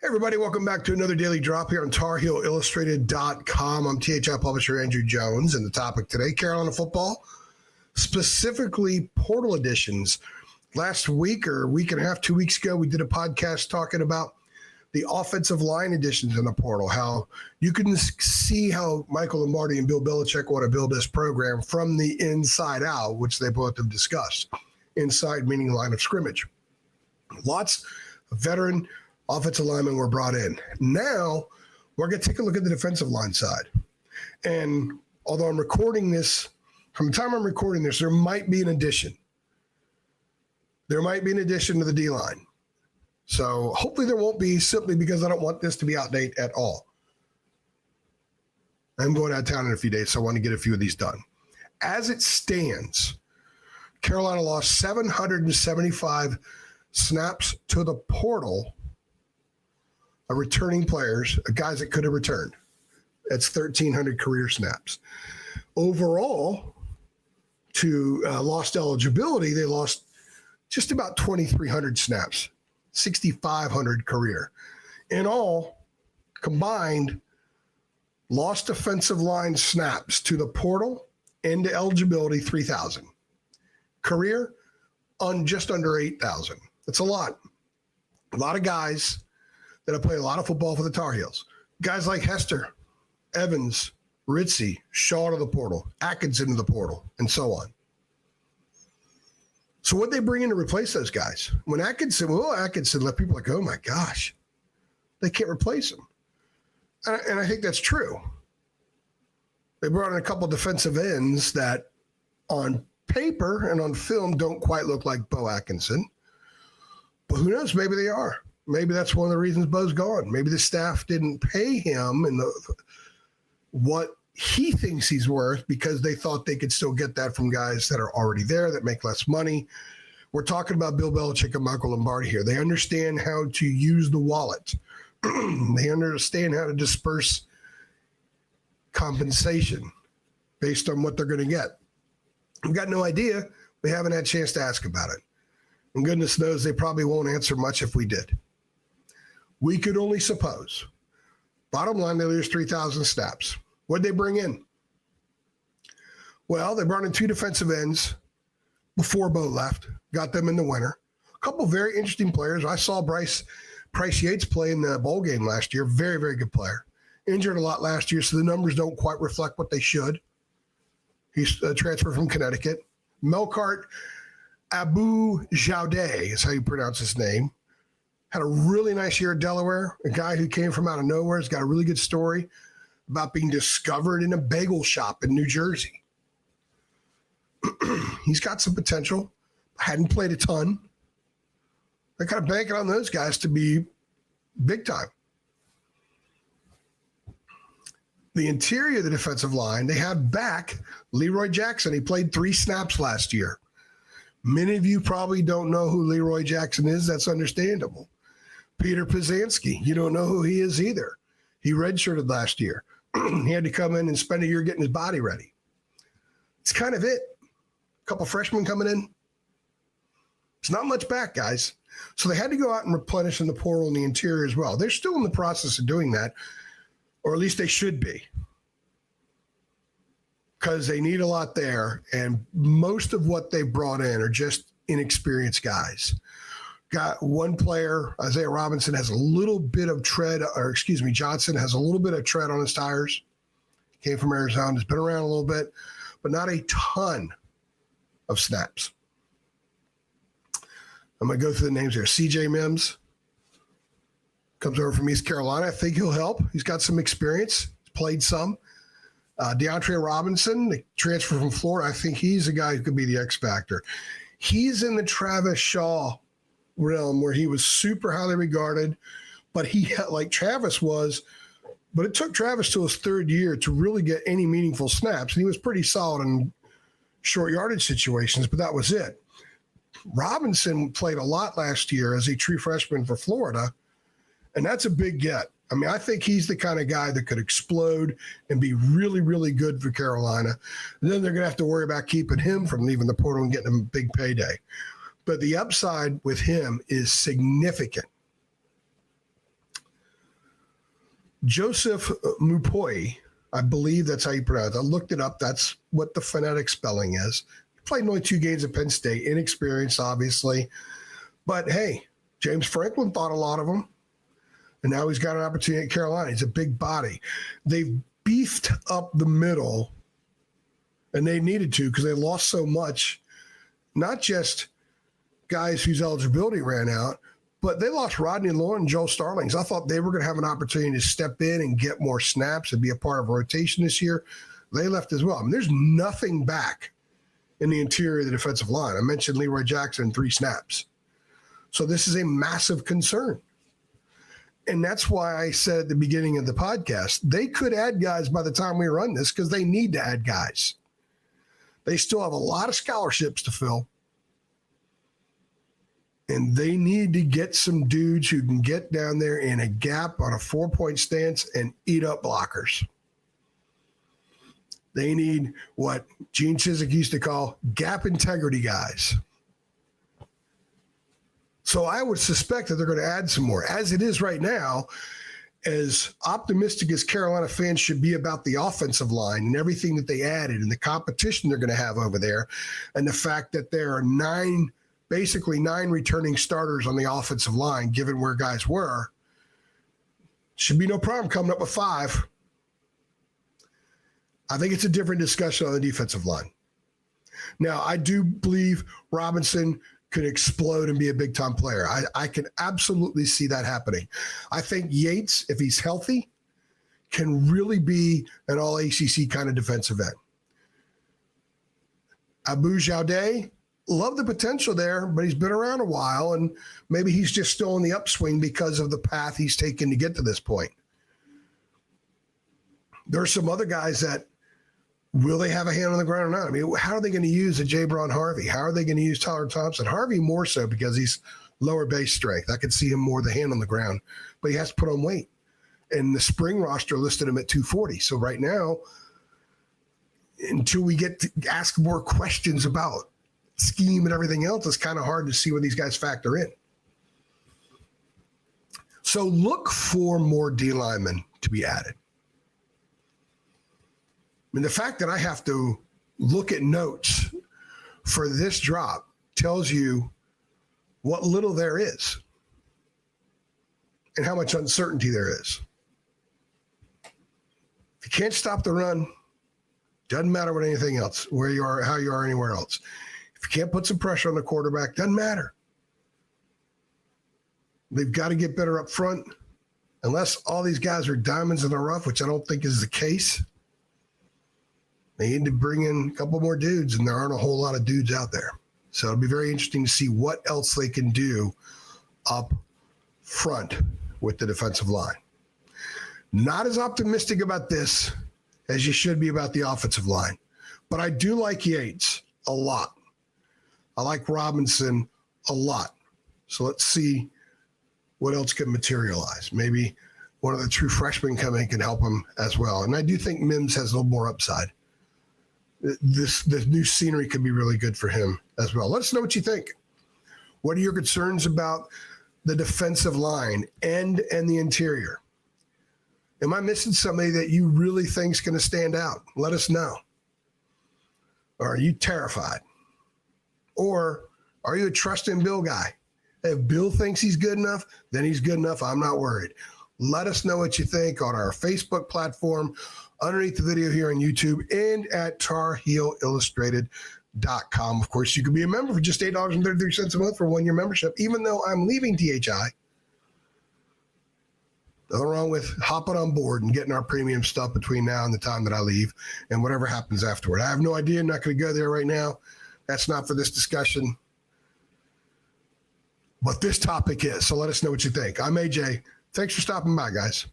Everybody, welcome back to another Daily Drop here on TarHeelIllustrated.com. I'm THI publisher Andrew Jones, and the topic today, Carolina football, specifically portal additions. Last week or a week and a half, 2 weeks ago, we did a podcast talking about the offensive line additions in the portal, how you can see how Michael Lombardi and Bill Belichick want to build this program from the inside out, which they both have discussed. Inside meaning line of scrimmage. Lots of veteran offensive linemen were brought in. Now, we're going to take a look at the defensive line side. And although I'm recording this, from the time I'm recording this, there might be an addition. There might be an addition to the D-line. So hopefully there won't be, simply because I don't want this to be outdated at all. I'm going out of town in a few days, so I want to get a few of these done. As it stands, Carolina lost 775 snaps to the portal of returning players, guys that could have returned. That's 1,300 career snaps. Overall, to lost eligibility, they lost just about 2,300 snaps, 6,500 career. In all, combined, lost defensive line snaps to the portal and to eligibility, 3,000. Career, on just under 8,000. That's a lot. A lot of guys that have played a lot of football for the Tar Heels. Guys like Hester, Evans, Ritzy, Shaw to the portal, Atkinson to the portal, and so on. So what they bring in to replace those guys? When Atkinson left, people like, oh my gosh, they can't replace him. And I think that's true. They brought in a couple defensive ends that on paper and on film don't quite look like Bo Atkinson. But who knows? Maybe they are. Maybe that's one of the reasons Bo's gone. Maybe the staff didn't pay him what he thinks he's worth because they thought they could still get that from guys that are already there that make less money. We're talking about Bill Belichick and Michael Lombardi here. They understand how to use the wallet. They understand how to disperse compensation based on what they're going to get. We've got no idea. We haven't had a chance to ask about it. And goodness knows they probably won't answer much if we did. We could only suppose. Bottom line, they lose 3,000 snaps. What'd they bring in? Well, they brought in two defensive ends before Bo left, got them in the winter. A couple very interesting players. I saw Price Yates play in the bowl game last year. Very, very good player. Injured a lot last year, so the numbers don't quite reflect what they should. He's a transfer from Connecticut. Melkart Abu-Jaude is how you pronounce his name. Had a really nice year at Delaware. A guy who came from out of nowhere. Has got a really good story about being discovered in a bagel shop in New Jersey. He's got some potential. Hadn't played a ton. They're kind of banking on those guys to be big time. The interior of the defensive line, they have back Leroy Jackson. He played 3 snaps last year. Many of you probably don't know who Leroy Jackson is. That's understandable. Peter Pizanski, you don't know who he is either. He redshirted last year. He had to come in and spend a year getting his body ready. It's kind of it. A couple freshmen coming in. It's not much back, guys. So they had to go out and replenish in the portal and the interior as well. They're still in the process of doing that, or at least they should be, because they need a lot there. And most of what they brought in are just inexperienced guys. Got one player, Isaiah Robinson, has a little bit of tread, Johnson has a little bit of tread on his tires. Came from Arizona, has been around a little bit, but not a ton of snaps. I'm going to go through the names here. CJ Mims comes over from East Carolina. I think he'll help. He's got some experience, played some. DeAndre Robinson, the transfer from Florida, I think he's a guy who could be the X factor. He's in the Travis Shaw realm where he was super highly regarded, but he, like Travis was, but it took Travis to his third year to really get any meaningful snaps. And he was pretty solid in short yardage situations, but that was it. Robinson played a lot last year as a true freshman for Florida, and that's a big get. I mean, I think he's the kind of guy that could explode and be really, really good for Carolina. And then they're going to have to worry about keeping him from leaving the portal and getting a big payday. But the upside with him is significant. Joseph Mupoi, I believe that's how you pronounce it. I looked it up. That's what the phonetic spelling is. He played only 2 games at Penn State, inexperienced, obviously. But, hey, James Franklin thought a lot of him. And now he's got an opportunity at Carolina. He's a big body. They've beefed up the middle, and they needed to because they lost so much, not just guys whose eligibility ran out, but they lost Rodney Lord and Joel Starlings. I thought they were going to have an opportunity to step in and get more snaps and be a part of a rotation this year. They left as well. I mean, there's nothing back in the interior of the defensive line. I mentioned Leroy Jackson, 3 snaps. So this is a massive concern. And that's why I said at the beginning of the podcast, they could add guys by the time we run this because they need to add guys. They still have a lot of scholarships to fill. And they need to get some dudes who can get down there in a gap on a 4-point stance and eat up blockers. They need what Gene Chizik used to call gap integrity guys. So I would suspect that they're going to add some more. As it is right now, as optimistic as Carolina fans should be about the offensive line and everything that they added and the competition they're going to have over there, and the fact that there are basically 9 returning starters on the offensive line, given where guys were, should be no problem coming up with 5. I think it's a different discussion on the defensive line. Now, I do believe Robinson could explode and be a big-time player. I can absolutely see that happening. I think Yates, if he's healthy, can really be an all-ACC kind of defensive end. Abu Jaude, love the potential there, but he's been around a while, and maybe he's just still in the upswing because of the path he's taken to get to this point. There are some other guys that will they have a hand on the ground or not? I mean, how are they going to use a Jabron Harvey? How are they going to use Tyler Thompson? Harvey more so because he's lower base strength. I could see him more the hand on the ground, but he has to put on weight. And the spring roster listed him at 240. So right now, until we get to ask more questions about scheme and everything else, it's kind of hard to see where these guys factor in. So look for more D linemen to be added. I mean, the fact that I have to look at notes for this drop tells you what little there is and how much uncertainty there is. If you can't stop the run, doesn't matter what anything else, where you are, how you are anywhere else. If you can't put some pressure on the quarterback, doesn't matter. They've got to get better up front. Unless all these guys are diamonds in the rough, which I don't think is the case, they need to bring in a couple more dudes, and there aren't a whole lot of dudes out there. So it'll be very interesting to see what else they can do up front with the defensive line. Not as optimistic about this as you should be about the offensive line, but I do like Yates a lot. I like Robinson a lot. So let's see what else can materialize. Maybe one of the true freshmen coming can help him as well. And I do think Mims has a little more upside. The new scenery could be really good for him as well. Let us know what you think. What are your concerns about the defensive line and the interior? Am I missing somebody that you really think is going to stand out? Let us know. Or are you terrified? Or are you a trust in Bill guy? If Bill thinks he's good enough, then he's good enough. I'm not worried. Let us know what you think on our Facebook platform, underneath the video here on YouTube, and at TarHeelIllustrated.com. Of course, you can be a member for just $8.33 a month for a 1-year membership, even though I'm leaving THI. Nothing wrong with hopping on board and getting our premium stuff between now and the time that I leave and whatever happens afterward. I have no idea. I'm not going to go there right now. That's not for this discussion. But this topic is, so let us know what you think. I'm AJ. Thanks for stopping by, guys.